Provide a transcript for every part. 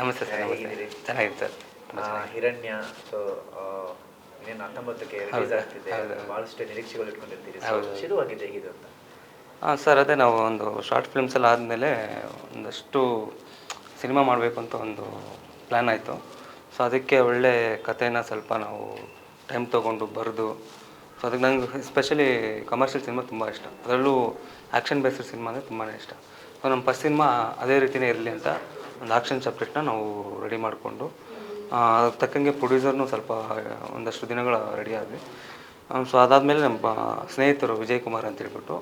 ನಮಸ್ತೆ ಸರ್. ನಮಸ್ತೆ. ಹೇಗಿದ್ದೀರಿ? ಚೆನ್ನಾಗಿದೆ ಸರ್. ಹಿರಣ್ಯ ಸೊ ಇನ್ನೇನು 19ಕ್ಕೆ ರಿಲೀಸ್ ಆಗ್ತಿದೆ. ಭಾಳಷ್ಟು ನಿರೀಕ್ಷೆಗಳು ಇಟ್ಕೊಂಡಿರ್ತೀರಿ. ಶುರುವಾಗಿದೆ ಹೇಗಿದೆ ಅಂತ? ಸರ್ ಅದೇ ನಾವು ಒಂದು ಶಾರ್ಟ್ ಫಿಲ್ಮ್ಸ್ ಎಲ್ಲ ಆದಮೇಲೆ ಒಂದಷ್ಟು ಸಿನಿಮಾ ಮಾಡಬೇಕು ಅಂತ ಒಂದು ಪ್ಲ್ಯಾನ್ ಆಯಿತು. ಸೊ ಅದಕ್ಕೆ ಒಳ್ಳೆ ಕಥೆನ ಸ್ವಲ್ಪ ನಾವು ಟೈಮ್ ತೊಗೊಂಡು ಬರೆದು, ಸೊ ಅದಕ್ಕೆ ನಂಗೆ ಎಸ್ಪೆಷಲಿ ಕಮರ್ಷಿಯಲ್ ಸಿನಿಮಾ ತುಂಬ ಇಷ್ಟ. ಅದರಲ್ಲೂ ಆ್ಯಕ್ಷನ್ ಬೇಸ್ಡ್ ಸಿನಿಮಾ ಅಂದರೆ ತುಂಬಾ ಇಷ್ಟ. ಸೊ ನಮ್ಮ ಫಸ್ಟ್ ಸಿನಿಮಾ ಅದೇ ರೀತಿಯೇ ಇರಲಿ ಅಂತ ಒಂದು ಆ್ಯಕ್ಷನ್ ಸಬ್ಜೆಕ್ಟ್ನ ನಾವು ರೆಡಿ ಮಾಡಿಕೊಂಡು, ಅದಕ್ಕೆ ತಕ್ಕಂಗೆ ಪ್ರೊಡ್ಯೂಸರ್ನು ಸ್ವಲ್ಪ ಒಂದಷ್ಟು ದಿನಗಳ ರೆಡಿ ಆದ್ವಿ. ಸೊ ಅದಾದಮೇಲೆ ನಮ್ಮ ಸ್ನೇಹಿತರು ವಿಜಯ್ ಕುಮಾರ್ ಅಂತ ಹೇಳ್ಬಿಟ್ಟು,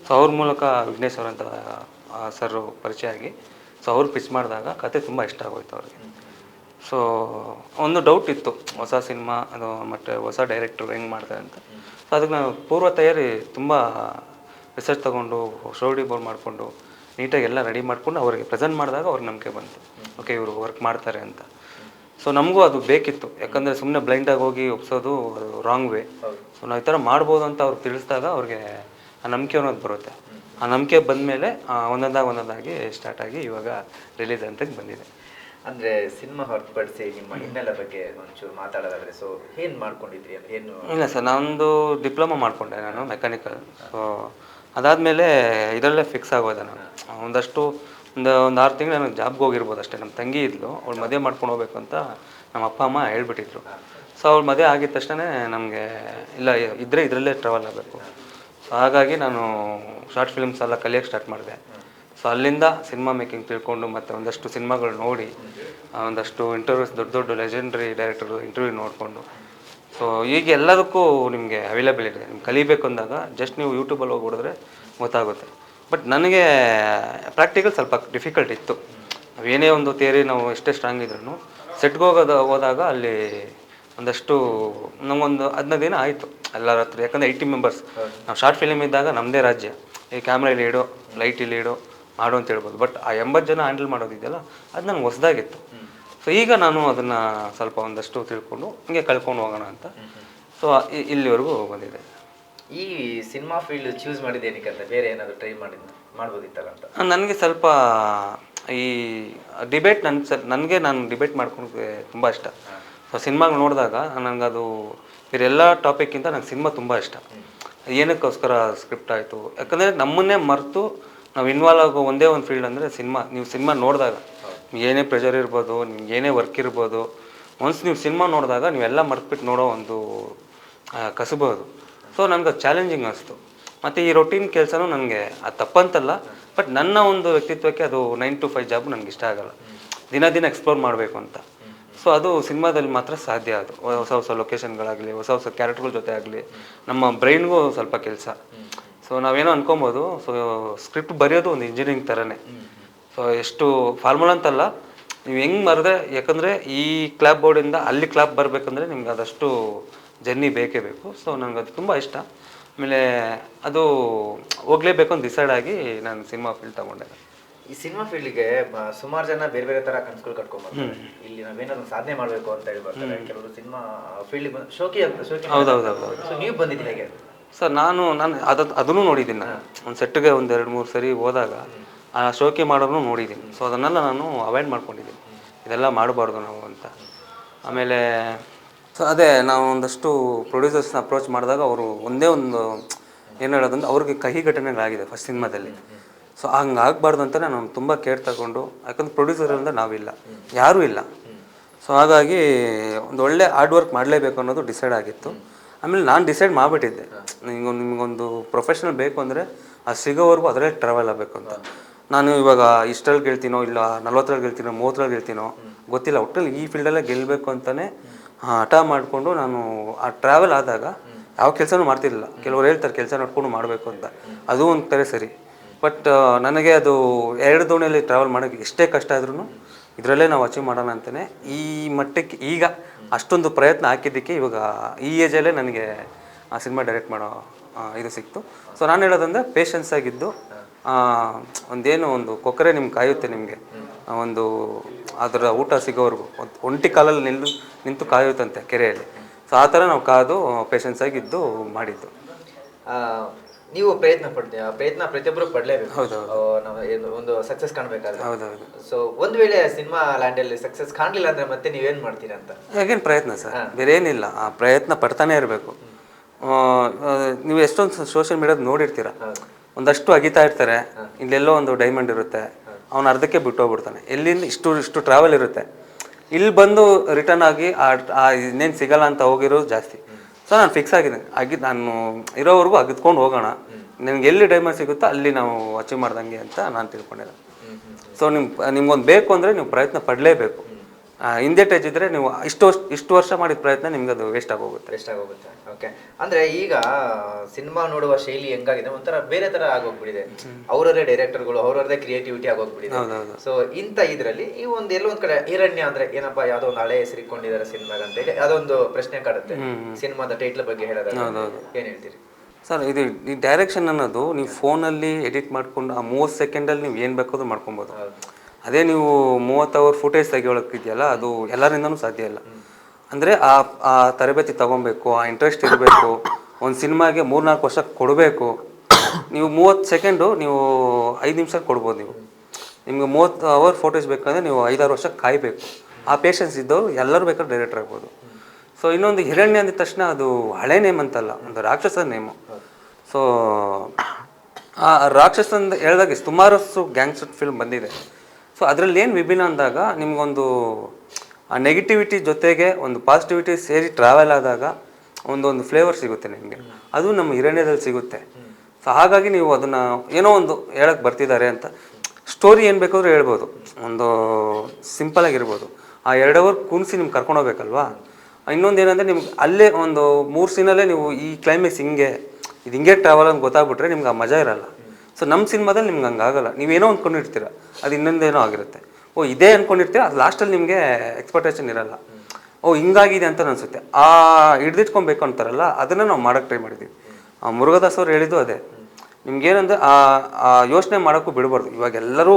ಸೊ ಅವ್ರ ಮೂಲಕ ವಿಘ್ನೇಶ್ ಅವರಂತ ಸರ್ ಪರಿಚಯ ಆಗಿ, ಸೊ ಅವ್ರು ಪಿಚ್ ಮಾಡಿದಾಗ ಕತೆ ತುಂಬ ಇಷ್ಟ ಆಗೋಯ್ತು ಅವ್ರಿಗೆ. ಸೊ ಒಂದು ಡೌಟ್ ಇತ್ತು, ಹೊಸ ಸಿನಿಮಾ ಅದು ಮತ್ತು ಹೊಸ ಡೈರೆಕ್ಟ್ರು ಹೆಂಗೆ ಮಾಡ್ತಾರೆ ಅಂತ. ಸೊ ಅದಕ್ಕೆ ನಾವು ಪೂರ್ವ ತಯಾರಿ ತುಂಬ ರಿಸರ್ಚ್ ತೊಗೊಂಡು ಸ್ಟೋರಿ ಬೋರ್ಡ್ ಮಾಡಿಕೊಂಡು ನೀಟಾಗಿ ಎಲ್ಲ ರೆಡಿ ಮಾಡ್ಕೊಂಡು ಅವರಿಗೆ ಪ್ರೆಸೆಂಟ್ ಮಾಡಿದಾಗ ಅವ್ರಿಗೆ ನಂಬಿಕೆ ಬಂತು, ಓಕೆ ಇವರು ವರ್ಕ್ ಮಾಡ್ತಾರೆ ಅಂತ. ಸೊ ನಮಗೂ ಅದು ಬೇಕಿತ್ತು, ಯಾಕಂದರೆ ಸುಮ್ಮನೆ ಬ್ಲೈಂಡಾಗಿ ಹೋಗಿ ಒಪ್ಸೋದು ಅದು ರಾಂಗ್ ವೇ. ಸೊ ನಾವು ಈ ಥರ ಮಾಡ್ಬೋದು ಅಂತ ಅವ್ರಿಗೆ ತಿಳಿಸಿದಾಗ ಅವ್ರಿಗೆ ಆ ನಂಬಿಕೆ ಅನ್ನೋದು ಬರುತ್ತೆ. ಆ ನಂಬಿಕೆ ಬಂದಮೇಲೆ ಒಂದೊಂದಾಗಿ ಸ್ಟಾರ್ಟ್ ಆಗಿ ಇವಾಗ ರಿಲೀಸ್ ಅಂತ ಬಂದಿದೆ. ಅಂದರೆ ಸಿನಿಮಾ ಹೊರತುಪಡಿಸಿ ನಿಮ್ಮ ಹಿನ್ನೆಲೆ ಬಗ್ಗೆ ಒಂಚೂರು ಮಾತಾಡೋದಾದರೆ, ಸೊ ಏನು ಮಾಡ್ಕೊಂಡಿದ್ರಿ ಅಂದರೆ ಏನು? ಇಲ್ಲ ಸರ್, ನಾನೊಂದು ಡಿಪ್ಲೊಮಾ ಮಾಡಿಕೊಂಡೆ ನಾನು ಮೆಕ್ಯಾನಿಕಲ್. ಸೊ ಅದಾದಮೇಲೆ ಇದರಲ್ಲೇ ಫಿಕ್ಸ್ ಆಗೋದೆ ನಾನು. ಒಂದು 6 ತಿಂಗಳು ನನಗೆ ಜಾಬ್ಗೆ ಹೋಗಿರ್ಬೋದು ಅಷ್ಟೇ. ನಮ್ಮ ತಂಗಿ ಇದ್ಲು, ಅವಳು ಮದುವೆ ಮಾಡ್ಕೊಂಡು ಹೋಗ್ಬೇಕು ಅಂತ ನಮ್ಮ ಅಪ್ಪ ಅಮ್ಮ ಹೇಳ್ಬಿಟ್ಟಿದ್ರು. ಸೊ ಅವಳು ಮದುವೆ ಆಗಿದ ತಕ್ಷಣ ನಮಗೆ ಇಲ್ಲ ಇದರಲ್ಲೇ ಟ್ರಾವೆಲ್ ಆಗಬೇಕು. ಸೊ ಹಾಗಾಗಿ ನಾನು ಶಾರ್ಟ್ ಫಿಲ್ಮ್ಸ್ ಎಲ್ಲ ಕಲಿಯೋಕ್ಕೆ ಸ್ಟಾರ್ಟ್ ಮಾಡಿದೆ. ಸೊ ಅಲ್ಲಿಂದ ಸಿನಿಮಾ ಮೇಕಿಂಗ್ ತಿಳ್ಕೊಂಡು ಮತ್ತು ಒಂದಷ್ಟು ಸಿನಿಮಾಗಳು ನೋಡಿ, ಒಂದಷ್ಟು ಇಂಟರ್ವ್ಯೂಸ್ ದೊಡ್ಡ ಲೆಜೆಂಡ್ರಿ ಡೈರೆಕ್ಟರು ಇಂಟರ್ವ್ಯೂ ನೋಡಿಕೊಂಡು, ಸೊ ಈಗ ಎಲ್ಲದಕ್ಕೂ ನಿಮಗೆ ಅವೈಲೇಬಲ್ ಇದೆ. ನಿಮ್ಗೆ ಕಲಿಬೇಕು ಅಂದಾಗ ಜಸ್ಟ್ ನೀವು ಯೂಟ್ಯೂಬಲ್ಲಿ ಹೋಗಿ ಹೊಡೆದ್ರೆ ಗೊತ್ತಾಗುತ್ತೆ. ಬಟ್ ನನಗೆ ಪ್ರಾಕ್ಟಿಕಲ್ ಸ್ವಲ್ಪ ಡಿಫಿಕಲ್ಟ್ ಇತ್ತು. ನಾವೇನೇ ಒಂದು ಥಿಯರಿ ನಾವು ಎಷ್ಟೇ ಸ್ಟ್ರಾಂಗ್ ಇದ್ರೂ ಸೆಟ್ಗೆ ಹೋದಾಗ ಅಲ್ಲಿ ಒಂದಷ್ಟು ನಮಗೊಂದು 15 ದಿನ ಆಯಿತು ಎಲ್ಲರ ಹತ್ರ. ಯಾಕಂದರೆ 80 ಮೆಂಬರ್ಸ್ ನಾವು ಶಾರ್ಟ್ ಫಿಲಿಮ್ ಇದ್ದಾಗ ನಮ್ಮದೇ ರಾಜ್ಯ, ಈ ಕ್ಯಾಮ್ರಾ ಇಲ್ಲಿ ಇಡೋ, ಲೈಟ್ ಇಲ್ಲಿ ಇಡೋ, ಮಾಡು ಅಂತ ಹೇಳ್ಬೋದು. ಬಟ್ ಆ 80 ಜನ ಹ್ಯಾಂಡಲ್ ಮಾಡೋದಿದೆಯಲ್ಲ, ಅದು ನನಗೆ ಹೊಸದಾಗಿತ್ತು. ಸೊ ಈಗ ನಾನು ಅದನ್ನು ಸ್ವಲ್ಪ ಒಂದಷ್ಟು ತಿಳ್ಕೊಂಡು ಹಿಂಗೆ ಕಳ್ಕೊಂಡು ಹೋಗೋಣ ಅಂತ ಸೊ ಇಲ್ಲಿವರೆಗೂ ಬಂದಿದೆ. ಈ ಸಿನಿಮಾ ಫೀಲ್ಡ್ ಚೂಸ್ ಮಾಡಿದ್ದೇನಕ್ಕೆ ಅಂತ ಬೇರೆ ಏನಾದರೂ ಟ್ರೈ ಮಾಡ್ಬೋದಿತ್ತಲ್ಲ ಅಂತ? ನನಗೆ ಸ್ವಲ್ಪ ಈ ಡಿಬೇಟ್ ನಾನು ಡಿಬೇಟ್ ಮಾಡ್ಕೊಂಡು ತುಂಬ ಇಷ್ಟ. ಸೊ ಸಿನಿಮಾಗಳು ನೋಡಿದಾಗ ನನಗದು ಬೇರೆಲ್ಲ ಟಾಪಿಕ್ಕಿಂತ ನಂಗೆ ಸಿನಿಮಾ ತುಂಬ ಇಷ್ಟ. ಏನಕ್ಕೋಸ್ಕರ ಸ್ಕ್ರಿಪ್ಟ್ ಆಯಿತು, ಯಾಕಂದರೆ ನಮ್ಮನ್ನೇ ಮರೆತು ನಾವು ಇನ್ವಾಲ್ವ್ ಆಗೋ ಒಂದೇ ಒಂದು ಫೀಲ್ಡ್ ಅಂದರೆ ಸಿನಿಮಾ. ನೀವು ಸಿನಿಮಾ ನೋಡಿದಾಗ ಏನೇ ಪ್ರೆಷರ್ ಇರ್ಬೋದು, ನಿಮ್ಗೆ ಏನೇ ವರ್ಕ್ ಇರ್ಬೋದು, ಒನ್ಸ್ ನೀವು ಸಿನಿಮಾ ನೋಡಿದಾಗ ನೀವೆಲ್ಲ ಮರೆತುಬಿಟ್ಟು ನೋಡೋ ಒಂದು ಕಸಬಹುದು. ಸೊ ನನಗೆ ಅದು ಚಾಲೆಂಜಿಂಗ್ ಅನಿಸ್ತು. ಮತ್ತು ಈ ರೊಟೀನ್ ಕೆಲಸನೂ ನನಗೆ ಅದು ತಪ್ಪಂತಲ್ಲ, ಬಟ್ ನನ್ನ ಒಂದು ವ್ಯಕ್ತಿತ್ವಕ್ಕೆ ಅದು 9 to 5 ಜಾಬ್ ನನಗೆ ಇಷ್ಟ ಆಗೋಲ್ಲ. ದಿನ ಎಕ್ಸ್ಪ್ಲೋರ್ ಮಾಡಬೇಕು ಅಂತ. ಸೊ ಅದು ಸಿನಿಮಾದಲ್ಲಿ ಮಾತ್ರ ಸಾಧ್ಯ. ಅದು ಹೊಸ ಲೊಕೇಶನ್ಗಳಾಗಲಿ, ಹೊಸ ಕ್ಯಾರೆಕ್ಟರ್ಗಳ ಜೊತೆ ಆಗಲಿ, ನಮ್ಮ ಬ್ರೈನ್ಗೂ ಸ್ವಲ್ಪ ಕೆಲಸ. ಸೊ ನಾವೇನೋ ಅನ್ಕೊಬೋದು, ಸೊ ಸ್ಕ್ರಿಪ್ಟ್ ಬರೆಯೋದು ಒಂದು ಇಂಜಿನಿಯರಿಂಗ್ ಥರನೇ. ಸೊ ಎಷ್ಟು ಫಾರ್ಮುಲಾ ಅಂತಲ್ಲ, ನೀವು ಹೆಂಗೆ ಬರೆದ್ರೆ, ಯಾಕಂದರೆ ಈ ಕ್ಲಾಪ್ ಬೋರ್ಡಿಂದ ಅಲ್ಲಿ ಕ್ಲಾಪ್ ಬರಬೇಕಂದ್ರೆ ನಿಮ್ಗೆ ಅದಷ್ಟು ಜರ್ನಿ ಬೇಕೇ ಬೇಕು. ಸೊ ನನಗೆ ಅದು ತುಂಬ ಇಷ್ಟ. ಆಮೇಲೆ ಅದು ಹೋಗಲೇಬೇಕು ಅಂತ ಡಿಸೈಡ್ ಆಗಿ ನಾನು ಸಿನಿಮಾ ಫೀಲ್ಡ್ ತೊಗೊಂಡೆ. ಈ ಸಿನಿಮಾ ಫೀಲ್ಡ್ಗೆ ಸುಮಾರು ಜನ ಬೇರೆ ಥರ ಕನಸುಗಳು ಕಟ್ಕೊಂಡ್ಬರ್ತಾರೆ. ಇಲ್ಲಿ ನಾವೇನಾದ್ರು ಸಾಧನೆ ಮಾಡಬೇಕು ಅಂತ ಹೇಳಿ ಬರ್ತಾರೆ. ಕೆಲವರು ಸಿನಿಮಾ ಫೀಲ್ಡಿಗೆ ಬಂದು ಶೋಕಿ ಹೌದೌದು. ಸೊ ನೀವು ಬಂದಿದ್ದೀನಿ ಹೇಗೆ ಸರ್? ನಾನು ಅದನ್ನು ನೋಡಿದ್ದೀನಿ. ನಾನು ಒಂದು ಸೆಟ್ಟಿಗೆ ಒಂದು 2-3 ಸರಿ ಹೋದಾಗ ಆ ಶೋಕಿ ಮಾಡೋದನ್ನು ನೋಡಿದ್ದೀನಿ. ಸೊ ಅದನ್ನೆಲ್ಲ ನಾನು ಅವಾಯ್ಡ್ ಮಾಡ್ಕೊಂಡಿದ್ದೀನಿ, ಇದೆಲ್ಲ ಮಾಡಬಾರ್ದು ನಾವು ಅಂತ. ಆಮೇಲೆ ಸೊ ಅದೇ ನಾವು ಒಂದಷ್ಟು ಪ್ರೊಡ್ಯೂಸರ್ಸ್ನ ಅಪ್ರೋಚ್ ಮಾಡಿದಾಗ ಅವರು ಒಂದೇ ಒಂದು ಏನು ಹೇಳೋದಂದ್ರೆ ಅವ್ರಿಗೆ ಕಹಿ ಘಟನೆಗಳಾಗಿದೆ ಫಸ್ಟ್ ಸಿನಿಮಾದಲ್ಲಿ. ಸೊ ಹಂಗೆ ಆಗಬಾರ್ದು ಅಂತ ನಾನು ತುಂಬ ಕೇರ್ ತಗೊಂಡು, ಯಾಕಂದ್ರೆ ಪ್ರೊಡ್ಯೂಸರಿಂದ ನಾವಿಲ್ಲ, ಯಾರೂ ಇಲ್ಲ. ಸೊ ಹಾಗಾಗಿ ಒಂದು ಒಳ್ಳೆ ಹಾರ್ಡ್ ವರ್ಕ್ ಮಾಡಲೇಬೇಕು ಅನ್ನೋದು ಡಿಸೈಡ್ ಆಗಿತ್ತು. ಆಮೇಲೆ ನಾನು ಡಿಸೈಡ್ ಮಾಡಿಬಿಟ್ಟಿದ್ದೆ, ನಿಮಗೊಂದು ಪ್ರೊಫೆಷನಲ್ ಬೇಕು ಅಂದರೆ ಅದು ಸಿಗೋವರೆಗೂ ಅದರಲ್ಲೇ ಟ್ರಾವೆಲ್ ಆಗಬೇಕು ಅಂತ. ನಾನು ಇವಾಗ ಇಷ್ಟರಲ್ಲಿ ಗೆಲ್ತೀನೋ, ಇಲ್ಲ 40ರಲ್ಲಿ ಗೆಲ್ತೀನೋ, 30ರಲ್ಲಿ ಗೆಲ್ತೀನೋ ಗೊತ್ತಿಲ್ಲ, ಒಟ್ಟಲ್ಲಿ ಈ ಫೀಲ್ಡಲ್ಲೇ ಗೆಲ್ಲಬೇಕು ಅಂತಲೇ ಹಠ ಮಾಡಿಕೊಂಡು ನಾನು ಆ ಟ್ರಾವೆಲ್ ಆದಾಗ ಯಾವ ಕೆಲಸನೂ ಮಾಡ್ತಿರಲಿಲ್ಲ. ಕೆಲವ್ರು ಹೇಳ್ತಾರೆ ಕೆಲಸ ನೋಡ್ಕೊಂಡು ಮಾಡಬೇಕು ಅಂತ, ಅದು ಒಂದು ಥರ ಸರಿ. ಬಟ್ ನನಗೆ ಅದು 2 ದೋಣಿಯಲ್ಲಿ ಟ್ರಾವೆಲ್ ಮಾಡೋಕ್ಕೆ ಎಷ್ಟೇ ಕಷ್ಟ ಆದ್ರೂ ಇದರಲ್ಲೇ ನಾವು ಅಚೀವ್ ಮಾಡೋಣ ಅಂತಲೇ ಈ ಮಟ್ಟಕ್ಕೆ ಈಗ ಅಷ್ಟೊಂದು ಪ್ರಯತ್ನ ಹಾಕಿದ್ದಕ್ಕೆ ಇವಾಗ ಈ ಏಜಲ್ಲೇ ನನಗೆ ಆ ಸಿನಿಮಾ ಡೈರೆಕ್ಟ್ ಮಾಡೋ ಇದು ಸಿಕ್ತು. ಸೊ ನಾನು ಹೇಳೋದಂದರೆ ಪೇಷನ್ಸ್ ಆಗಿದ್ದು, ಒಂದು ಕೊಕ್ಕರೆ ನಿಮ್ಗೆ ಕಾಯುತ್ತೆ, ನಿಮಗೆ ಒಂದು ಅದರ ಊಟ ಸಿಗೋವರೆಗೂ ಒಂಟಿ ಕಾಲಲ್ಲಿ ನಿಂತು ಕಾಯುತ್ತಂತೆ ಕೆರೆಯಲ್ಲಿ. ಸೊ ಆ ಥರ ನಾವು ಕಾದು ಪೇಷನ್ಸ್ ಆಗಿದ್ದು ಮಾಡಿದ್ದು. ನೀವು ಪ್ರಯತ್ನ ಪಡ್ತೀವಿ, ಪ್ರಯತ್ನ ಪ್ರತಿಯೊಬ್ಬರು ಪಡಲೇಬೇಕು. ಹೌದು. ನಾವು ಒಂದು ಸಕ್ಸಸ್ ಕಾಣಬೇಕಾದ್ರೆ. ಹೌದೌದು. ಸೊ ಒಂದ್ ವೇಳೆ ಸಿನಿಮಾ ಲ್ಯಾಂಡಲ್ಲಿ ಸಕ್ಸಸ್ ಕಾಣಲಿಲ್ಲ ಅಂದ್ರೆ ಮತ್ತೆ ನೀವೇನ್ ಮಾಡ್ತೀರಾ ಅಂತ? ಹೇಗೇನು ಪ್ರಯತ್ನ ಸರ್, ಬೇರೆ ಏನಿಲ್ಲ, ಆ ಪ್ರಯತ್ನ ಪಡ್ತಾನೆ ಇರಬೇಕು. ನೀವು ಎಷ್ಟೊಂದು ಸೋಷಿಯಲ್ ಮೀಡಿಯಾದ ನೋಡಿರ್ತೀರ, ಒಂದಷ್ಟು ಅಗಿತಾ ಇರ್ತಾರೆ, ಇಲ್ಲೆಲ್ಲೋ ಒಂದು ಡೈಮಂಡ್ ಇರುತ್ತೆ, ಅವ್ನು ಅರ್ಧಕ್ಕೆ ಬಿಟ್ಟು ಹೋಗ್ಬಿಡ್ತಾನೆ, ಎಲ್ಲಿಂದ ಇಷ್ಟು ಟ್ರಾವೆಲ್ ಇರುತ್ತೆ, ಇಲ್ಲಿ ಬಂದು ರಿಟರ್ನ್ ಆಗಿ ಇನ್ನೇನು ಸಿಗಲ್ಲ ಅಂತ ಹೋಗಿರೋದು ಜಾಸ್ತಿ. ಸೊ ನಾನು ಫಿಕ್ಸ್ ಆಗಿದ್ದೀನಿ, ನಾನು ಇರೋವರೆಗೂ ಅಗಿದ್ಕೊಂಡು ಹೋಗೋಣ, ನಿಮ್ಗೆ ಎಲ್ಲಿ ಡೈಮಂಡ್ ಸಿಗುತ್ತೋ ಅಲ್ಲಿ ನಾವು ಅಚೀವ್ ಮಾಡ್ದಂಗೆ ಅಂತ ನಾನು ತಿಳ್ಕೊಂಡಿದ್ದೆ. ಸೊ ನಿಮ್ಗೊಂದು ಬೇಕು ಅಂದರೆ ನೀವು ಪ್ರಯತ್ನ ಪಡಲೇಬೇಕು. ಹಿಂದೆ ಟಚ್ ಇದ್ದರೆ ನೀವು ಇಷ್ಟು ವರ್ಷ ಮಾಡಿದ ಪ್ರಯತ್ನ ನಿಮ್ಗೆ ಅದು ವೇಸ್ಟ್ ಆಗೋಗುತ್ತೆ. ಓಕೆ. ಅಂದ್ರೆ ಈಗ ಸಿನಿಮಾ ನೋಡುವ ಶೈಲಿ ಹೆಂಗಾಗಿದೆ, ಒಂಥರ ಬೇರೆ ತರ ಆಗೋಗ್ಬಿಟ್ಟಿದೆ. ಅವರವರೇ ಡೈರೆಕ್ಟರ್ಗಳು, ಅವರವರದೇ ಕ್ರಿಯೇಟಿವಿಟಿ ಆಗೋಗ್ಬಿಟ್ಟಿದೆ. ಸೊ ಇಂಥ ಇದ್ರಲ್ಲಿ ಈ ಎಲ್ಲೊಂದ್ ಕಡೆ ಹಿರಣ್ಯ ಅಂದ್ರೆ ಏನಪ್ಪಾ, ಯಾವ್ದೋ ಒಂದು ಹಳೆ ಹೆಸರಿಕೊಂಡಿದ್ದಾರೆ ಸಿನಿಮಾಗ ಅಂತ ಹೇಳಿ ಅದೊಂದು ಪ್ರಶ್ನೆ ಕಾಡುತ್ತೆ. ಸಿನಿಮಾದ ಟೈಟ್ಲ್ ಬಗ್ಗೆ ಹೇಳೋದಾಗ ಏನ್ ಹೇಳ್ತೀರಿ ಸರ್? ಈ ಡೈರೆಕ್ಷನ್ ಅನ್ನೋದು ನೀವು ಫೋನಲ್ಲಿ ಎಡಿಟ್ ಮಾಡ್ಕೊಂಡು ಆ 30 ಸೆಕೆಂಡಲ್ಲಿ ನೀವು ಏನು ಬೇಕಾದ್ರೂ ಮಾಡ್ಕೊಬೋದು. ಅದೇ ನೀವು 30 ಅವರ್ ಫುಟೇಜ್ ತೆಗಿಯೋಳಕ್ಕಿದೆಯಲ್ಲ, ಅದು ಎಲ್ಲರಿಂದನೂ ಸಾಧ್ಯ ಇಲ್ಲ. ಅಂದರೆ ಆ ತರಬೇತಿ ತೊಗೊಬೇಕು, ಆ ಇಂಟ್ರೆಸ್ಟ್ ಇರಬೇಕು. ಒಂದು ಸಿನಿಮಾಗೆ 3-4 ವರ್ಷ ಕೊಡಬೇಕು. ನೀವು 30 ಸೆಕೆಂಡು ನೀವು 5 ನಿಮಿಷ ಕೊಡ್ಬೋದು. ನಿಮ್ಗೆ 30 ಅವರ್ ಫೋಟೇಜ್ ಬೇಕಂದರೆ ನೀವು 5-6 ವರ್ಷ ಕಾಯಬೇಕು. ಆ ಪೇಷನ್ಸ್ ಇದ್ದವರು ಎಲ್ಲರೂ ಬೇಕಾದ್ರೆ ಡೈರೆಕ್ಟರ್ ಆಗ್ಬೋದು. ಸೊ ಇನ್ನೊಂದು ಹಿರಣ್ಯ ಅಂದಿದ ತಕ್ಷಣ ಅದು ಹಳೆ ನೇಮ್ ಅಂತಲ್ಲ, ಒಂದು ರಾಕ್ಷಸ ನೇಮು. ಸೊ ಆ ರಾಕ್ಷಸಂದ ಹೇಳಿದಾಗ ಸುಮಾರು ಗ್ಯಾಂಗ್ಸ್ಟರ್ ಫಿಲ್ಮ್ ಬಂದಿದೆ. ಸೊ ಅದರಲ್ಲಿ ಏನು ವಿಭಿನ್ನ ಅಂದಾಗ ನಿಮಗೊಂದು ಆ ನೆಗೆಟಿವಿಟಿ ಜೊತೆಗೆ ಒಂದು ಪಾಸಿಟಿವಿಟಿ ಸೇರಿ ಟ್ರಾವೆಲ್ ಆದಾಗ ಒಂದೊಂದು ಫ್ಲೇವರ್ ಸಿಗುತ್ತೆ ನಿಮಗೆ. ಅದು ನಮ್ಮ ಹಿರಣ್ಯದಲ್ಲಿ ಸಿಗುತ್ತೆ. ಸೊ ಹಾಗಾಗಿ ನೀವು ಅದನ್ನು ಏನೋ ಒಂದು ಹೇಳಕ್ಕೆ ಬರ್ತಿದ್ದಾರೆ ಅಂತ ಸ್ಟೋರಿ ಏನು ಬೇಕಾದ್ರೂ ಹೇಳ್ಬೋದು, ಒಂದು ಸಿಂಪಲಾಗಿರ್ಬೋದು. ಆ 2 ಅವರ್ ಕೂನಿಸಿ ನಿಮ್ಗೆ ಕರ್ಕೊಂಡು ಹೋಗ್ಬೇಕಲ್ವಾ. ಇನ್ನೊಂದು ಏನಂದರೆ ನಿಮ್ಗೆ ಅಲ್ಲೇ ಒಂದು 3 ಸೀನಲ್ಲೇ ನೀವು ಈ ಕ್ಲೈಮ್ಯಾಕ್ಸ್ ಇದು ಹಿಂಗೆ ಟ್ರಾವೆಲ್ ಅಂತ ಗೊತ್ತಾಗ್ಬಿಟ್ರೆ ನಿಮ್ಗೆ ಆ ಮಜಾ ಇರಲ್ಲ. ಸೊ ನಮ್ಮ ಸಿನಿಮಾದಲ್ಲಿ ನಿಮ್ಗೆ ಹಂಗೆ ಆಗಲ್ಲ. ನೀವೇನೋ ಅಂದ್ಕೊಂಡಿರ್ತೀರ, ಅದು ಇನ್ನೊಂದೇನೋ ಆಗಿರುತ್ತೆ. ಇದೇ ಅಂದ್ಕೊಂಡಿರ್ತೀರ, ಅದು ಲಾಸ್ಟಲ್ಲಿ ನಿಮಗೆ ಎಕ್ಸ್ಪೆಕ್ಟೇಷನ್ ಇರಲ್ಲ. ಹಿಂಗಾಗಿದೆ ಅಂತ ಅನಿಸುತ್ತೆ. ಹಿಡ್ದಿಟ್ಕೊಬೇಕು ಅಂತಾರಲ್ಲ, ಅದನ್ನು ನಾವು ಮಾಡೋಕ್ಕೆ ಟ್ರೈ ಮಾಡಿದ್ದೀವಿ. ಮುರುಘದಾಸ್ ಅವ್ರು ಹೇಳಿದ್ದು ಅದೇ. ನಿಮ್ಗೇನಂದರೆ ಆ ಯೋಚನೆ ಮಾಡೋಕ್ಕೂ ಬಿಡಬಾರ್ದು. ಇವಾಗ ಎಲ್ಲರೂ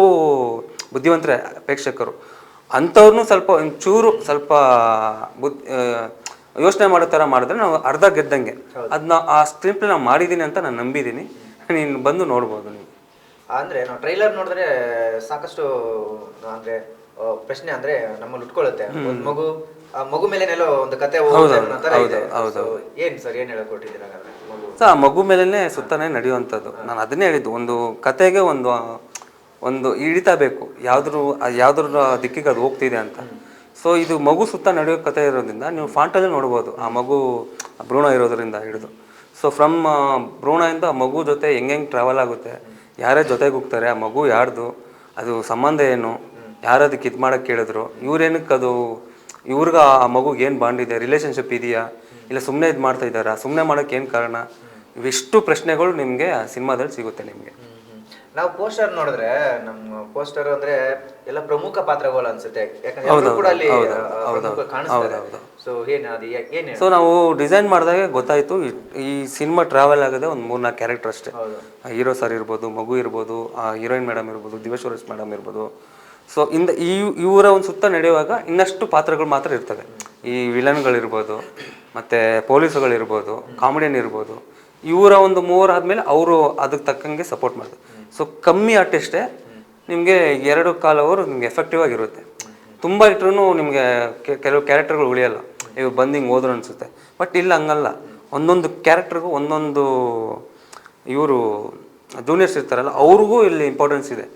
ಬುದ್ಧಿವಂತರೇ ಪ್ರೇಕ್ಷಕರು, ಅಂಥವ್ರನ್ನೂ ಸ್ವಲ್ಪ ಯೋಚನೆ ಮಾಡೋ ಥರ ಮಾಡಿದ್ರೆ ನಾವು ಅರ್ಧ ಗೆದ್ದಂಗೆ. ಅದನ್ನ ಆ ಸ್ಕ್ರೀನ್ ಪ್ಲೇ ನಾವು ಮಾಡಿದ್ದೀನಿ ಅಂತ ನಾನು ನಂಬಿದ್ದೀನಿ. ನೀನು ಬಂದು ನೋಡ್ಬೋದು. ನೀವು ಅಂದ್ರೆ ನಾವು ಟ್ರೈಲರ್ ನೋಡಿದ್ರೆ ಸಾಕಷ್ಟು ಅಂದ್ರೆ ಪ್ರಶ್ನೆ ಅಂದ್ರೆ ನಮ್ಮಲ್ಲಿ ಉಟ್ಕೊಳ್ಳುತ್ತೆ. ಒಂದು ಮಗು ಮೇಲೆನೆಲ್ಲೋ ಒಂದು ಕತೆ ಏನ್ ಸರ್ ಏನ್ ಹೇಳಕ್ ಕೊಟ್ಟಿದ್ದೀರಾ ಸರ್? ಆ ಮಗು ಮೇಲೆನೆ ಸುತ್ತಾನೆ ನಡೆಯುವಂಥದ್ದು. ನಾನು ಅದನ್ನೇ ಹೇಳಿದ್ದು, ಒಂದು ಕತೆಗೆ ಒಂದು ಹಿಡಿತಾ ಬೇಕು, ಯಾವ್ದ್ರ ದಿಕ್ಕಿಗೆ ಅದು ಹೋಗ್ತಿದೆ ಅಂತ. ಸೊ ಇದು ಮಗು ಸುತ್ತ ನಡೆಯೋ ಕತೆ ಇರೋದ್ರಿಂದ ನೀವು ಫಾಂಟಲ್ಲೇ ನೋಡ್ಬೋದು. ಆ ಮಗು ಭ್ರೂಣ ಇರೋದ್ರಿಂದ ಹಿಡಿದು, ಸೊ ಫ್ರಮ್ ಭ್ರೂಣದಿಂದ ಆ ಮಗು ಜೊತೆ ಹೆಂಗೆ ಟ್ರಾವೆಲ್ ಆಗುತ್ತೆ, ಯಾರೇ ಜೊತೆಗೆ ಹೋಗ್ತಾರೆ, ಆ ಮಗು ಯಾರ್ದು, ಅದು ಸಂಬಂಧ ಏನು, ಯಾರದಕ್ಕೆ ಇದು ಮಾಡೋಕ್ಕೆ ಕೇಳಿದ್ರು, ಇವ್ರೇನಕ್ಕೆ ಇವ್ರಿಗೆ ಆ ಮಗುಗೆ ಏನು ಬಾಂಡ್ ಇದೆ, ರಿಲೇಷನ್ಶಿಪ್ ಇದೆಯಾ, ಇಲ್ಲ ಸುಮ್ಮನೆ ಇದು ಮಾಡ್ತಾ ಇದ್ದಾರಾ, ಸುಮ್ಮನೆ ಮಾಡೋಕ್ಕೆ ಏನು ಕಾರಣ, ಇವೆಷ್ಟು ಪ್ರಶ್ನೆಗಳು ನಿಮಗೆ ಆ ಸಿನಿಮಾದಲ್ಲಿ ಸಿಗುತ್ತೆ ನಿಮಗೆ. ನಾವು ಪೋಸ್ಟರ್ ನೋಡಿದ್ರೆ ನಮ್ಮ ಪೋಸ್ಟರ್ ಅಂದ್ರೆ ಎಲ್ಲ ಪ್ರಮುಖ ಪಾತ್ರಗಳು ಅನ್ಸುತ್ತೆ, ಯಾಕಂದ್ರೆ ಕೂಡ ಅಲ್ಲಿ ಕಾಣಿಸ್ತಾರೆ. ಸೊ ನಾವು ಡಿಸೈನ್ ಮಾಡಿದಾಗ ಗೊತ್ತಾಯ್ತು, ಈ ಸಿನಿಮಾ ಟ್ರಾವೆಲ್ ಆಗೋದೇ ಒಂದು 3-4 ಕ್ಯಾರೆಕ್ಟರ್ ಅಷ್ಟೇ. ಹೀರೋ ಸರ್ ಇರ್ಬೋದು, ಮಗು ಇರ್ಬೋದು, ಹೀರೋಯಿನ್ ಮೇಡಮ್ ಇರ್ಬೋದು, ದಿವ್ಯಶ್ವರೇಶ್ ಮೇಡಮ್ ಇರ್ಬೋದು. ಸೊ ಇವರ ಒಂದು ಸುತ್ತ ನಡೆಯುವಾಗ ಇನ್ನಷ್ಟು ಪಾತ್ರಗಳು ಮಾತ್ರ ಇರ್ತವೆ. ಈ ವಿಲನ್ಗಳಿರ್ಬೋದು, ಮತ್ತು ಪೊಲೀಸುಗಳಿರ್ಬೋದು, ಕಾಮಿಡಿಯನ್ ಇರ್ಬೋದು. ಇವರ ಒಂದು 3 ಆದಮೇಲೆ ಅವರು ಅದಕ್ಕೆ ತಕ್ಕಂಗೆ ಸಪೋರ್ಟ್ ಮಾಡ್ತಾರೆ. ಸೊ ಕಮ್ಮಿ ಆರ್ಟಿಸ್ಟೇ ನಿಮಗೆ 2-1/4 ಅವರ್ ನಿಮ್ಗೆ ಎಫೆಕ್ಟಿವ್ ಆಗಿರುತ್ತೆ. ತುಂಬ ಇಟ್ಟರೂ ನಿಮಗೆ ಕೆಲವು ಕ್ಯಾರೆಕ್ಟರ್ಗಳು ಉಳಿಯಲ್ಲ, ಇವು ಬಂದು ಹಿಂಗೆ ಹೋದ್ರು ಅನಿಸುತ್ತೆ. ಬಟ್ ಇಲ್ಲ, ಹಂಗಲ್ಲ. ಒಂದೊಂದು ಕ್ಯಾರೆಕ್ಟರ್ಗೂ ಒಂದೊಂದು ಇವರು ಜೂನಿಯರ್ಸ್ ಇರ್ತಾರಲ್ಲ, ಅವ್ರಿಗೂ ಇಲ್ಲಿ ಇಂಪಾರ್ಟೆನ್ಸ್ ಇದೆ.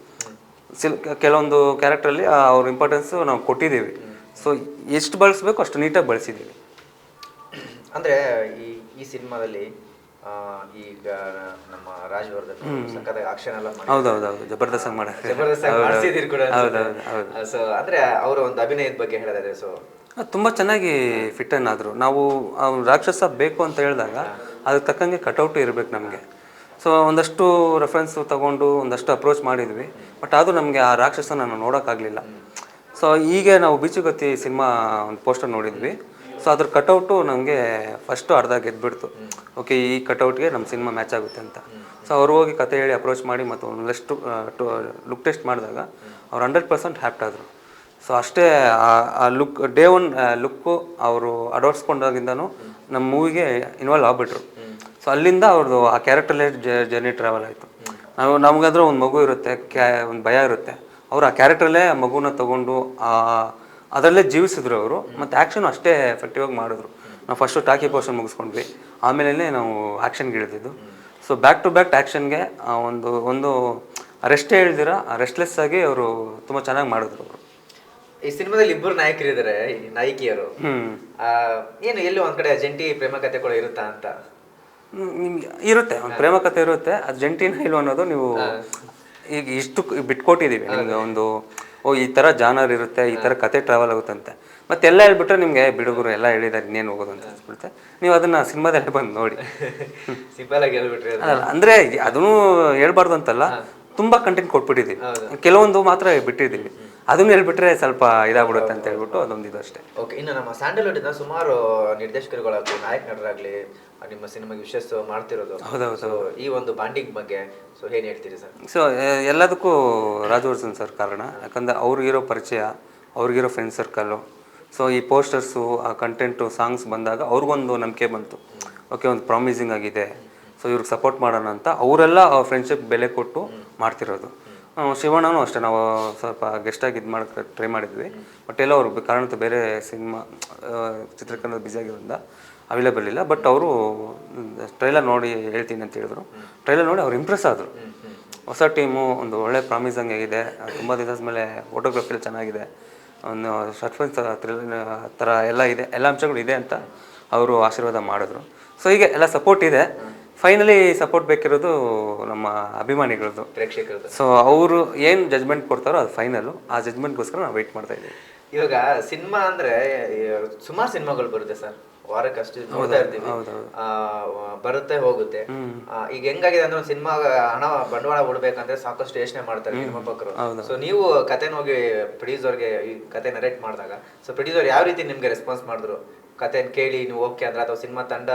ಕೆಲವೊಂದು ಕ್ಯಾರೆಕ್ಟ್ರಲ್ಲಿ ಅವ್ರ ಇಂಪಾರ್ಟೆನ್ಸು ನಾವು ಕೊಟ್ಟಿದ್ದೀವಿ. ಸೊ ಎಷ್ಟು ಬಳಸಬೇಕು ಅಷ್ಟು ನೀಟಾಗಿ ಬಳಸಿದ್ದೀವಿ. ಅಂದರೆ ಈ ಸಿನಿಮಾದಲ್ಲಿ ಈಗ ನಮ್ಮ ರಾಜವರ್ಧನ್ ಸಕ್ಕತ್ತಾಗಿ ಆಕ್ಷನ್ ಎಲ್ಲ ಹೌದೌದು, ಜಬರ್ದಸ್ತ್ ಮಾಡಿಸಿದಿರಿ ಕೂಡ. ಸೊ ಅಂದ್ರೆ ಅವರ ಒಂದು ಅಭಿನಯದ ಬಗ್ಗೆ ಹೇಳಿದ್ರೆ ಸೊ ತುಂಬ ಚೆನ್ನಾಗಿ ಫಿಟ್ ಆದರು. ನಾವು ರಾಕ್ಷಸ ಬೇಕು ಅಂತ ಹೇಳಿದಾಗ ಅದಕ್ಕೆ ತಕ್ಕಂಗೆ ಕಟೌಟ್ ಇರಬೇಕು ನಮಗೆ. ಸೊ ಒಂದಷ್ಟು ರೆಫರೆನ್ಸು ತೊಗೊಂಡು ಒಂದಷ್ಟು ಅಪ್ರೋಚ್ ಮಾಡಿದ್ವಿ. ಬಟ್ ಅದು ನಮಗೆ ಆ ರಾಕ್ಷಸನ ನಾನು ನೋಡೋಕ್ಕಾಗಲಿಲ್ಲ. ಸೊ ಹೀಗೆ ನಾವು ಬೀಚುಗತ್ತಿ ಸಿನಿಮಾ ಒಂದು ಪೋಸ್ಟರ್ ನೋಡಿದ್ವಿ. ಸೊ ಅದ್ರ ಕಟೌಟು ನಮಗೆ ಫಸ್ಟು ಅರ್ಧ ಗೆದ್ಬಿಡ್ತು. ಓಕೆ, ಈ ಕಟೌಟ್ಗೆ ನಮ್ಮ ಸಿನಿಮಾ ಮ್ಯಾಚ್ ಆಗುತ್ತೆ ಅಂತ. ಸೊ ಅವ್ರು ಹೋಗಿ ಕತೆ ಹೇಳಿ ಅಪ್ರೋಚ್ ಮಾಡಿ ಮತ್ತು ಒಂದಷ್ಟು ಲುಕ್ ಟೆಸ್ಟ್ ಮಾಡಿದಾಗ ಅವ್ರು 100% ಹ್ಯಾಪ್ಟ್ ಆದರು. ಸೊ ಅಷ್ಟೇ, ಆ ಡೇ 1 ಲುಕ್ಕು ಅವರು ಅಳವಡಿಸ್ಕೊಂಡಾಗಿಂದನೂ ನಮ್ಮ ಮೂವಿಗೆ ಇನ್ವಾಲ್ವ್ ಆಗಿಬಿಟ್ರು. ಸೊ ಅಲ್ಲಿಂದ ಅವ್ರದ್ದು ಆ ಕ್ಯಾರೆಕ್ಟರ್ಲೇ ಜರ್ನಿ ಟ್ರಾವೆಲ್ ಆಯಿತು. ನಮಗಾದ್ರೂ ಒಂದು ಮಗು ಇರುತ್ತೆ, ಒಂದು ಭಯ ಇರುತ್ತೆ. ಅವರು ಆ ಕ್ಯಾರೆಕ್ಟ್ರಲ್ಲೇ ಆ ಮಗುನ ತೊಗೊಂಡು ಅದರಲ್ಲೇ ಜೀವಿಸಿದ್ರು ಅವರು. ಮತ್ತು ಆ್ಯಕ್ಷನ್ ಅಷ್ಟೇ ಎಫೆಕ್ಟಿವ್ ಆಗಿ ಮಾಡಿದ್ರು. ನಾವು ಫಸ್ಟು ಟಾಕಿ ಪೋರ್ಷನ್ ಮುಗಿಸ್ಕೊಂಡ್ವಿ, ಆಮೇಲೆ ನಾವು ಆ್ಯಕ್ಷನ್ಗೆ ಇಳಿದಿದ್ದು. ಸೊ ಬ್ಯಾಕ್ ಟು ಬ್ಯಾಕ್ ಆ್ಯಕ್ಷನ್ಗೆ ಒಂದು ರೆಸ್ಟೇ ಹೇಳ್ದಿರ ರೆಸ್ಟ್ಲೆಸ್ ಆಗಿ ಅವರು ತುಂಬ ಚೆನ್ನಾಗಿ ಮಾಡಿದ್ರು ಅವರು. ಈ ಸಿನಿಮಾದಲ್ಲಿ ಇಬ್ಬರು ನಾಯಕರಿದ್ದಾರೆ, ನಾಯಕಿಯರು. ಏನು ಎಲ್ಲಿ ಒಂದ್ ಕಡೆ ಜಂಟಿ ಪ್ರೇಮ ಕಥೆ ಕೂಡ ಇರುತ್ತಾ ಅಂತ? ನಿಮ್ಗೆ ಇರುತ್ತೆ, ಒಂದು ಪ್ರೇಮ ಕಥೆ ಇರುತ್ತೆ. ಅದು ಜಂಟಿನ ಇಲ್ವ ಅನ್ನೋದು ನೀವು ಈಗ ಇಷ್ಟು ಬಿಟ್ಕೊಟ್ಟಿದ್ದೀವಿ ನಿಮ್ಗೆ. ಒಂದು ಈ ಥರ ಜಾನರ್ ಇರುತ್ತೆ, ಈ ಥರ ಕತೆ ಟ್ರಾವೆಲ್ ಆಗುತ್ತಂತೆ. ಮತ್ತೆ ಎಲ್ಲ ಹೇಳ್ಬಿಟ್ರೆ ನಿಮಗೆ ಬಿಡುಗರು ಎಲ್ಲ ಹೇಳಿದ್ದಾರೆ ಇನ್ನೇನು ಹೋಗೋದು ಅಂತ ಅನ್ಸ್ಬಿಡುತ್ತೆ. ನೀವು ಅದನ್ನ ಸಿನಿಮಾದಲ್ಲಿ ಬಂದು ನೋಡಿ. ಸಿಂಪಲ್ ಆಗಿ ಹೇಳ್ಬಿಟ್ರಿ ಅಲ್ಲ ಅಂದರೆ ಅದನ್ನು ಹೇಳ್ಬಾರ್ದು ಅಂತಲ್ಲ, ತುಂಬ ಕಂಟೆಂಟ್ ಕೊಟ್ಬಿಟ್ಟಿದ್ದೀವಿ, ಕೆಲವೊಂದು ಮಾತ್ರ ಬಿಟ್ಟಿದ್ದೀವಿ. ಅದನ್ನು ಹೇಳ್ಬಿಟ್ರೆ ಸ್ವಲ್ಪ ಇದಾಗ್ಬಿಡುತ್ತೆ ಅಂತ ಹೇಳ್ಬಿಟ್ಟು ಅದೊಂದು ಇದು ಅಷ್ಟೇ. ಓಕೆ. ಇನ್ನು ನಮ್ಮ ಸ್ಯಾಂಡಲ್ವುಡ್ನ ಸುಮಾರು ನಿರ್ದೇಶಕರುಗಳಾಗಲಿ ನಾಯಕ ನಟರಾಗಲಿ ನಿಮ್ಮ ಸಿನಿಮಾಗೆ ವಿಶೇಷ ಮಾಡ್ತಿರೋದು. ಹೌದೌದು. ಈ ಒಂದು ಬಾಂಡಿಂಗ್ ಬಗ್ಗೆ ಸೊ ಏನು ಹೇಳ್ತೀರಿ ಸರ್? ಸೊ ಎಲ್ಲದಕ್ಕೂ ರಾಜವರ್ಧನ್ ಸರ್ ಕಾರಣ. ಯಾಕಂದರೆ ಅವ್ರಿಗಿರೋ ಪರಿಚಯ, ಅವ್ರಿಗಿರೋ ಫ್ರೆಂಡ್ ಸರ್ಕಲ್ಲು. ಸೊ ಈ ಪೋಸ್ಟರ್ಸು, ಆ ಕಂಟೆಂಟು, ಸಾಂಗ್ಸ್ ಬಂದಾಗ ಅವ್ರಿಗೊಂದು ನಂಬಿಕೆ ಬಂತು. ಓಕೆ, ಒಂದು ಪ್ರಾಮಿಸಿಂಗ್ ಆಗಿದೆ, ಸೊ ಇವ್ರಿಗೆ ಸಪೋರ್ಟ್ ಮಾಡೋಣ ಅಂತ ಅವರೆಲ್ಲ ಫ್ರೆಂಡ್ಶಿಪ್ ಬೆಲೆ ಕೊಟ್ಟು ಮಾಡ್ತಿರೋದು. ಶಿವಣ್ಣನೂ ಅಷ್ಟೇ, ನಾವು ಸ್ವಲ್ಪ ಗೆಸ್ಟಾಗಿ ಇದು ಮಾಡೋಕ್ಕೆ ಟ್ರೈ ಮಾಡಿದ್ವಿ. ಬಟ್ ಎಲ್ಲ ಅವರು ಕಾರಣಕ್ಕೆ ಬೇರೆ ಸಿನಿಮಾ ಚಿತ್ರೀಕರಣದ ಬ್ಯುಸಿಯಾಗಿರೋದ್ರಿಂದ ಅವೈಲೇಬಲ್ ಇಲ್ಲ. ಬಟ್ ಅವರು ಟ್ರೈಲರ್ ನೋಡಿ ಹೇಳ್ತೀನಿ ಅಂತ ಹೇಳಿದ್ರು. ಟ್ರೈಲರ್ ನೋಡಿ ಅವ್ರು ಇಂಪ್ರೆಸ್ ಆದರು. ಹೊಸ ಟೀಮು, ಒಂದು ಒಳ್ಳೆ ಪ್ರಾಮಿಸಿಂಗ್ ಆಗಿದೆ, ತುಂಬ ದಿವಸದ ಮೇಲೆ ಫೋಟೋಗ್ರಫಿಲಿ ಚೆನ್ನಾಗಿದೆ, ಒಂದು ಸಸ್ಪೆನ್ಸ್ ಥರ ಎಲ್ಲ ಇದೆ, ಎಲ್ಲ ಅಂಶಗಳು ಇದೆ ಅಂತ ಅವರು ಆಶೀರ್ವಾದ ಮಾಡಿದ್ರು. ಸೊ ಹೀಗೆ ಎಲ್ಲ ಸಪೋರ್ಟ್ ಇದೆ. ಫೈನಲಿ ಸಪೋರ್ಟ್ ಬೇಕಿರೋದು ನಮ್ಮ ಅಭಿಮಾನಿಗಳದ್ದು, ಪ್ರೇಕ್ಷಕರದ್ದು. ಸೊ ಅವರು ಏನು ಜಜ್ಮೆಂಟ್ ಕೊಡ್ತಾರೋ ಅದು ಫೈನಲು. ಆ ಜಜ್ಮೆಂಟ್ಗೋಸ್ಕರ ನಾವು ವೆಯ್ಟ್ ಮಾಡ್ತಾ ಇದ್ದೀವಿ. ಇವಾಗ ಸಿನಿಮಾ ಅಂದರೆ ಸುಮಾರು ಸಿನಿಮಾಗಳು ಬರುತ್ತೆ ಸರ್, ವಾರಕ್ಕೆ ಅಷ್ಟು ನೋಡ್ತಾ ಇರ್ತೀವಿ, ಬರುತ್ತೆ ಹೋಗುತ್ತೆ. ಈಗ ಹೆಂಗಾಗಿದೆ ಅಂದ್ರೆ ಒಂದು ಸಿನಿಮಾ ಹಣ ಬಂಡವಾಳ ಬಿಡ್ಬೇಕಂದ್ರೆ ಸಾಕಷ್ಟು ಯೋಚನೆ ಮಾಡ್ತಾರೆ ನಿರ್ಮಾಪಕರು. ಸೊ ನೀವು ಕತೆನ ಹೋಗಿ ಪ್ರೊಡ್ಯೂಸರ್ಗೆ ಈ ಕತೆ ನರೇಟ್ ಮಾಡಿದಾಗ, ಸೊ ಪ್ರೊಡ್ಯೂಸರ್ ಯಾವ ರೀತಿ ನಿಮ್ಗೆ ರೆಸ್ಪಾನ್ಸ್ ಮಾಡಿದ್ರು? ಕತೆ ಕೇಳಿ ನೀವು ಓಕೆ ಅಂದ್ರೆ, ಅಥವಾ ಸಿನಿಮಾ ತಂಡ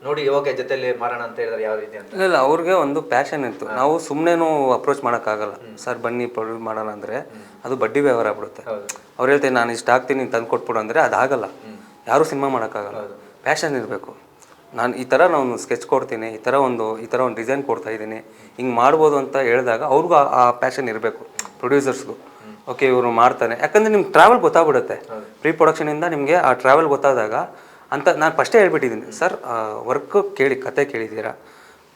ನೋಡಿ ಓಕೆ ಜೊತೆಲಿ ಮಾಡೋಣ ಅಂತ ಹೇಳಿದ್ರೆ ಯಾವ ರೀತಿ ಅಂತ? ಇಲ್ಲ, ಅವ್ರಿಗೆ ಒಂದು ಪ್ಯಾಷನ್ ಇತ್ತು. ನಾವು ಸುಮ್ಮನೆನೂ ಅಪ್ರೋಚ್ ಮಾಡೋಕ್ಕಾಗಲ್ಲ. ಸರ್ ಬನ್ನಿ ಪ್ರೊಡ್ಯೂಸ್ ಮಾಡೋಣ ಅಂದರೆ ಅದು ಬಡ್ಡಿ ವ್ಯವಹಾರ ಆಗ್ಬಿಡುತ್ತೆ. ಅವ್ರು ಹೇಳ್ತೀನಿ ನಾನು ಇಷ್ಟು ಆಗ್ತೀನಿ ತಂದು ಕೊಟ್ಬಿಡು ಅಂದರೆ ಅದಾಗಲ್ಲ. ಯಾರೂ ಸಿನಿಮಾ ಮಾಡೋಕ್ಕಾಗಲ್ಲ. ಪ್ಯಾಷನ್ ಇರಬೇಕು. ನಾನು ಈ ಥರ ನಾನು ಸ್ಕೆಚ್ ಕೊಡ್ತೀನಿ, ಈ ಥರ ಒಂದು ಡಿಸೈನ್ ಕೊಡ್ತಾಯಿದ್ದೀನಿ, ಹಿಂಗೆ ಮಾಡ್ಬೋದು ಅಂತ ಹೇಳಿದಾಗ ಅವ್ರಿಗೂ ಆ ಪ್ಯಾಷನ್ ಇರಬೇಕು, ಪ್ರೊಡ್ಯೂಸರ್ಸ್ಗೂ. ಓಕೆ ಇವರು ಮಾಡ್ತಾನೆ, ಯಾಕಂದರೆ ನಿಮ್ಗೆ ಟ್ರಾವೆಲ್ ಗೊತ್ತಾಗ್ಬಿಡುತ್ತೆ. ಪ್ರೀ ಪ್ರೊಡಕ್ಷನಿಂದ ನಿಮಗೆ ಆ ಟ್ರಾವೆಲ್ ಗೊತ್ತಾದಾಗ ಅಂತ ನಾನು ಫಸ್ಟೇ ಹೇಳ್ಬಿಟ್ಟಿದ್ದೀನಿ, ಸರ್ ವರ್ಕ್ ಕೇಳಿ, ಕತೆ ಕೇಳಿದ್ದೀರಾ,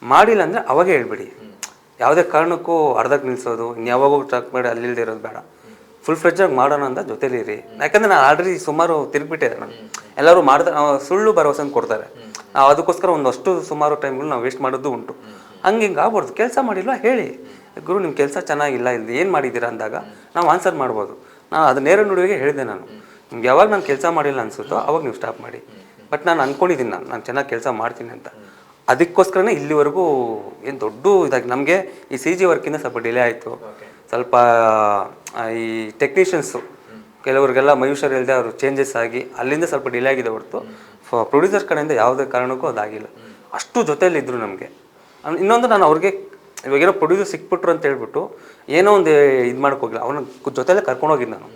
ಮಾಡಿಲ್ಲ ಅಂದರೆ ಅವಾಗೇ ಹೇಳ್ಬಿಡಿ. ಯಾವುದೇ ಕಾರಣಕ್ಕೂ ಅರ್ಧಕ್ಕೆ ನಿಲ್ಲಿಸೋದು, ಇನ್ಯಾವಾಗೂ ಟ್ರಾಕ್ ಮಾಡಿ ಅಲ್ಲಿಲ್ಲದೆ ಇರೋದು ಬೇಡ. ಫುಲ್ ಫ್ರೆಡ್ಜಾಗಿ ಮಾಡೋಣ ಅಂತ ಜೊತೆಲಿರಿ. ಯಾಕಂದರೆ ನಾನು ಆಲ್ರೆಡಿ ಸುಮಾರು ತಿರುಗಿಬಿಟ್ಟಿದೆ. ನಾನು ಎಲ್ಲರೂ ಸುಳ್ಳು ಭರವಸೆನ ಕೊಡ್ತಾರೆ. ನಾವು ಅದಕ್ಕೋಸ್ಕರ ಒಂದಷ್ಟು ಸುಮಾರು ಟೈಮ್ಗಳು ನಾವು ವೇಸ್ಟ್ ಮಾಡೋದು ಉಂಟು. ಹಿಂಗೆ ಆಗ್ಬಾರ್ದು. ಕೆಲಸ ಮಾಡಿಲ್ವ ಹೇಳಿ, ಗುರು ನಿಮ್ಮ ಕೆಲಸ ಚೆನ್ನಾಗಿಲ್ಲ, ಇಲ್ಲಿ ಏನು ಮಾಡಿದ್ದೀರಾ ಅಂದಾಗ ನಾವು ಆನ್ಸರ್ ಮಾಡ್ಬೋದು. ನಾನು ಅದು ನೇರ ನುಡಿಗೆ ಹೇಳಿದೆ. ನಾನು ನಿಮ್ಗೆ ಯಾವಾಗ ನಾನು ಕೆಲಸ ಮಾಡಿಲ್ಲ ಅನಿಸುತ್ತೋ ಅವಾಗ ನೀವು ಸ್ಟಾಪ್ ಮಾಡಿ. ಬಟ್ ನಾನು ಅಂದ್ಕೊಂಡಿದ್ದೀನಿ ನಾನು ಚೆನ್ನಾಗಿ ಕೆಲಸ ಮಾಡ್ತೀನಿ ಅಂತ. ಅದಕ್ಕೋಸ್ಕರನೇ ಇಲ್ಲಿವರೆಗೂ ಏನು ದೊಡ್ಡ ಇದಾಗಿ ನಮಗೆ ಈ CG ವರ್ಕಿಂದ ಸ್ವಲ್ಪ ಡಿಲೇ ಆಯಿತು. ಸ್ವಲ್ಪ ಈ ಟೆಕ್ನಿಷಿಯನ್ಸು ಕೆಲವ್ರಿಗೆಲ್ಲ ಮಯೂಷರ್ ಇಲ್ಲದೆ ಅವರು ಚೇಂಜಸ್ ಆಗಿ ಅಲ್ಲಿಂದ ಸ್ವಲ್ಪ ಡಿಲೇ ಆಗಿದೆ ಹೊರತು ಪ್ರೊಡ್ಯೂಸರ್ ಕಡೆಯಿಂದ ಯಾವುದೇ ಕಾರಣಕ್ಕೂ ಅದಾಗಿಲ್ಲ. ಅಷ್ಟು ಜೊತೆಯಲ್ಲಿದ್ದರು ನಮಗೆ. ಇನ್ನೊಂದು, ನಾನು ಅವ್ರಿಗೆ ಇವಾಗೇನೋ ಪ್ರೊಡ್ಯೂಸರ್ ಸಿಕ್ಬಿಟ್ರು ಅಂತ ಹೇಳ್ಬಿಟ್ಟು ಏನೋ ಒಂದು ಇದು ಮಾಡೋಕ್ಕೋಗಿಲ್ಲ. ಅವ್ರನ್ನ ಜೊತೆಯಲ್ಲೇ ಕರ್ಕೊಂಡೋಗಿದ್ದು ನಾನು.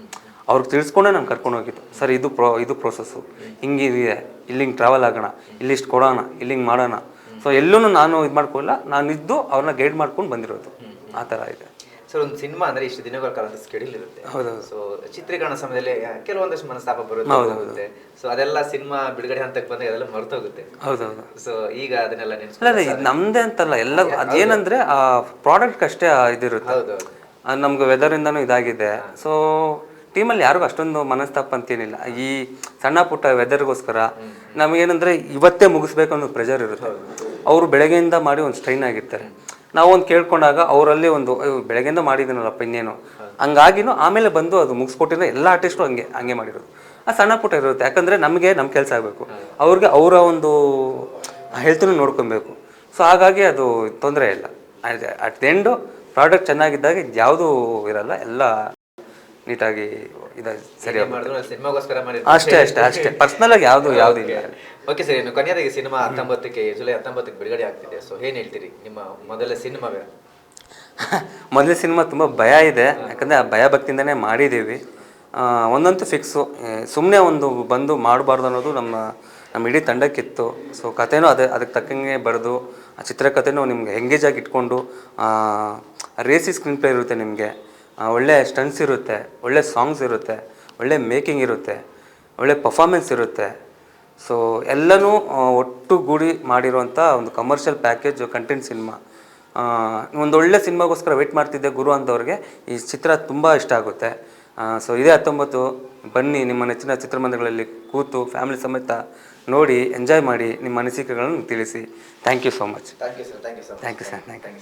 ಅವ್ರಿಗೆ ತಿಳಿಸ್ಕೊಂಡೇ ನಾನು ಕರ್ಕೊಂಡೋಗಿದ್ದು. ಸರ್ ಇದು ಪ್ರೋಸೆಸ್ಸು ಹಿಂಗಿದೆ, ಇಲ್ಲಿ ಹಿಂಗೆ ಟ್ರಾವೆಲ್ ಆಗೋಣ, ಇಲ್ಲಿಷ್ಟು ಕೊಡೋಣ, ಇಲ್ಲಿ ಹಿಂಗೆ ಮಾಡೋಣ. ಸೊ ಎಲ್ಲೂ ನಾನು ಇದು ಮಾಡ್ಕೊಳ್ಳಿಲ್ಲ, ನಾನಿದ್ದು ಅವ್ರನ್ನ ಗೈಡ್ ಮಾಡ್ಕೊಂಡು ಬಂದಿರೋದು. ಆ ಥರ ಇದೆ ಸರ್. ಒಂದು ಸಿನಿಮಾ ಅಂದರೆ ಇಷ್ಟು ದಿನಗಳ ಕಾಲದ ಸ್ಕೆಡ್ಯೂಲ್ ಇರುತ್ತೆ. ಹೌದೌದು. ಸೊ ಚಿತ್ರೀಕರಣ ಸಮಯದಲ್ಲಿ ಕೆಲವೊಂದಷ್ಟು ಮನಸ್ತಾಪ ಬರುತ್ತೆ. ಸೊ ಅದೆಲ್ಲ ಸಿನಿಮಾ ಬಿಡುಗಡೆ ಹಂತಕ್ಕೆ ಬಂದಾಗ ಅದೆಲ್ಲ ಮರ್ತೋಗುತ್ತೆ. ಹೌದೌದು. ಸೊ ಈಗ ಅದನ್ನೆಲ್ಲ ಇಲ್ಲ, ಇದು ನಮ್ಮದೇ ಅಂತಲ್ಲ, ಎಲ್ಲ ಅದೇನಂದರೆ ಆ ಪ್ರಾಡಕ್ಟ್ ಅಷ್ಟೇ ಇದಿರುತ್ತೆ. ಹೌದೌದು. ನಮ್ಗೆ ವೆದರಿಂದನೂ ಇದಾಗಿದೆ. ಸೊ ಟೀಮಲ್ಲಿ ಯಾರಿಗೂ ಅಷ್ಟೊಂದು ಮನಸ್ತಾಪ ಅಂತೇನಿಲ್ಲ. ಈ ಸಣ್ಣ ಪುಟ್ಟ ವೆದರ್ಗೋಸ್ಕರ ನಮಗೇನಂದರೆ ಇವತ್ತೇ ಮುಗಿಸ್ಬೇಕು ಅನ್ನೋ ಪ್ರೆಷರ್ ಇರುತ್ತೆ. ಅವರು ಬೆಳಗ್ಗೆಯಿಂದ ಮಾಡಿ ಒಂದು ಸ್ಟ್ರೈನ್ ಆಗಿರ್ತಾರೆ. ನಾವೊಂದು ಕೇಳ್ಕೊಂಡಾಗ ಅವರಲ್ಲಿ ಒಂದು ಬೆಳಗ್ಗೆಯಿಂದ ಮಾಡಿದ್ದೀನಲ್ಲಪ್ಪ ಇನ್ನೇನು ಹಂಗಾಗಿನೂ ಆಮೇಲೆ ಬಂದು ಅದು ಮುಗಿಸ್ಕೊಟ್ಟಿದ್ರೆ ಎಲ್ಲ ಆರ್ಟಿಸ್ಟು ಹಂಗೆ ಮಾಡಿರೋದು. ಆ ಸಣ್ಣ ಪುಟ್ಟ ಇರುತ್ತೆ. ಯಾಕಂದರೆ ನಮಗೆ ನಮ್ಮ ಕೆಲಸ ಆಗಬೇಕು, ಅವ್ರಿಗೆ ಅವರ ಒಂದು ಹೆಲ್ತನ್ನು ನೋಡ್ಕೊಬೇಕು. ಸೊ ಹಾಗಾಗಿ ಅದು ತೊಂದರೆ ಇಲ್ಲ. ಅಟ್ ದ ಎಂಡು ಪ್ರಾಡಕ್ಟ್ ಚೆನ್ನಾಗಿದ್ದಾಗ ಯಾವುದೂ ಇರಲ್ಲ, ಎಲ್ಲ ನೀಟಾಗಿ ಇದು ಸರಿ ಅಷ್ಟೇ ಪರ್ಸ್ನಲ್ ಆಗಿ ಯಾವುದು ಇಲ್ಲ. Okay sir. ಇನ್ನು ಕೊನೆಯದಾಗಿ ಸಿನಿಮಾ ಜುಲೈ 19ಕ್ಕೆ ಬಿಡುಗಡೆ ಆಗ್ತಿದೆ. ಸೊ ಏನು ಹೇಳ್ತೀರಿ ನಿಮ್ಮ ಮೊದಲ ಸಿನಿಮಾವೇ? ಮೊದಲ ಸಿನಿಮಾ ತುಂಬ ಭಯ ಇದೆ. ಯಾಕಂದರೆ ಆ ಭಯ ಭಕ್ತಿಯಿಂದನೇ ಮಾಡಿದ್ದೀವಿ. ಒಂದಂತೂ ಫಿಕ್ಸು, ಸುಮ್ಮನೆ ಒಂದು ಬಂದು ಮಾಡಬಾರ್ದು ಅನ್ನೋದು ನಮ್ಮ ಇಡೀ ತಂಡಕ್ಕಿತ್ತು. ಸೊ ಕಥೆನೂ ಅದಕ್ಕೆ ತಕ್ಕಂಗೆ ಬರೆದು ಆ ಚಿತ್ರಕಥೆನೂ ನಿಮ್ಗೆ ಎಂಗೇಜ್ ಆಗಿ ಇಟ್ಕೊಂಡು ರೇಸಿ ಸ್ಕ್ರೀನ್ ಪ್ಲೇ ಇರುತ್ತೆ ನಿಮಗೆ, ಒಳ್ಳೆ ಸ್ಟಂಟ್ಸ್ ಇರುತ್ತೆ, ಒಳ್ಳೆ ಸಾಂಗ್ಸ್ ಇರುತ್ತೆ, ಒಳ್ಳೆ ಮೇಕಿಂಗ್ ಇರುತ್ತೆ, ಒಳ್ಳೆ ಪರ್ಫಾಮೆನ್ಸ್ ಇರುತ್ತೆ. ಸೊ ಎಲ್ಲನೂ ಒಟ್ಟುಗೂಡಿ ಮಾಡಿರುವಂಥ ಒಂದು ಕಮರ್ಷಿಯಲ್ ಪ್ಯಾಕೇಜ್ ಕಂಟೆಂಟ್ ಸಿನಿಮಾ. ಒಂದು ಒಳ್ಳೆ ಸಿನಿಮಾಗೋಸ್ಕರ ವೆಯ್ಟ್ ಮಾಡ್ತಿದ್ದೆ ಗುರು ಅಂದವ್ರಿಗೆ ಈ ಚಿತ್ರ ತುಂಬ ಇಷ್ಟ ಆಗುತ್ತೆ. ಸೊ ಇದೇ 19 ಬನ್ನಿ, ನಿಮ್ಮ ನೆಚ್ಚಿನ ಚಿತ್ರಮಂದಿರಗಳಲ್ಲಿ ಕೂತು ಫ್ಯಾಮಿಲಿ ಸಮೇತ ನೋಡಿ ಎಂಜಾಯ್ ಮಾಡಿ, ನಿಮ್ಮ ಅನಿಸಿಕೆಗಳನ್ನು ತಿಳಿಸಿ. Thank you so much. Thank you sir. Thank you sir. Thank you.